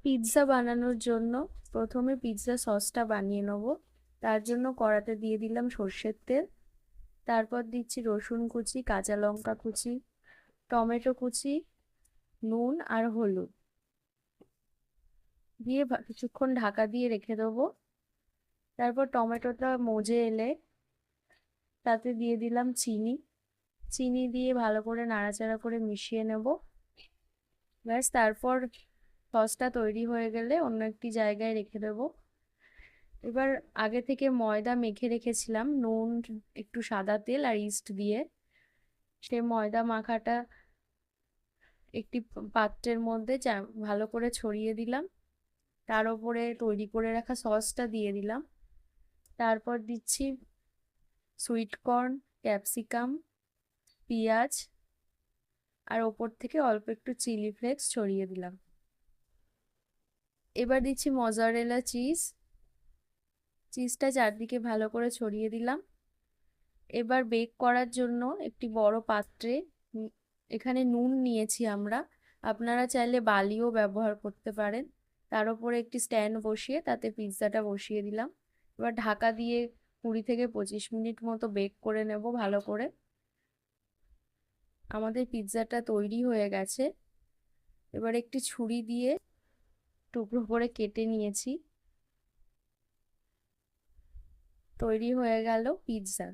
Pizza বানানোর জন্য প্রথমে পিৎজা সসটা বানিয়ে নেব। তার জন্য কড়াতে দিয়ে দিলাম সর্ষের তেল, তারপর দিচ্ছি রসুন কুচি, কাঁচা লঙ্কা কুচি, টমেটো কুচি, নুন আর হলুদ দিয়ে কিছুক্ষণ ঢাকা দিয়ে রেখে দেবো। তারপর টমেটোটা মজে এলে তাতে দিয়ে দিলাম চিনি, চিনি দিয়ে ভালো করে নাড়াচাড়া করে মিশিয়ে নেব। ব্যাস, তারপর সসটা তৈরি হয়ে গেলে অন্য একটি জায়গায় রেখে দেবো। এবার আগে থেকে ময়দা মেখে রেখেছিলাম নুন, একটু সাদা তেল আর ইস্ট দিয়ে। সে ময়দা মাখাটা একটি পাত্রের মধ্যে ভালো করে ছড়িয়ে দিলাম। তার উপরে তৈরি করে রাখা সসটা দিয়ে দিলাম। তারপর দিচ্ছি সুইট কর্ন, ক্যাপসিকাম, পেঁয়াজ আর ওপর থেকে অল্প একটু চিলি ফ্লেক্স ছড়িয়ে দিলাম। এবার দিচ্ছি মজারেলা চিজ, চিজটা চারদিকে ভালো করে ছড়িয়ে দিলাম। এবার বেক করার জন্য একটি বড় পাত্রে এখানে নুন নিয়েছি আমরা, আপনারা চাইলে বালিও ব্যবহার করতে পারেন। তার উপরে একটি স্ট্যান্ড বসিয়ে তাতে পিৎজাটা বসিয়ে দিলাম। এবার ঢাকা দিয়ে 20 থেকে 25 মিনিট মতো বেক করে নেব ভালো করে। আমাদের পিৎজাটা তৈরি হয়ে গেছে। এবার একটি ছুরি দিয়ে টুকরো করে কেটে নিয়েছি। তৈরি হয়ে গেল পিৎজা।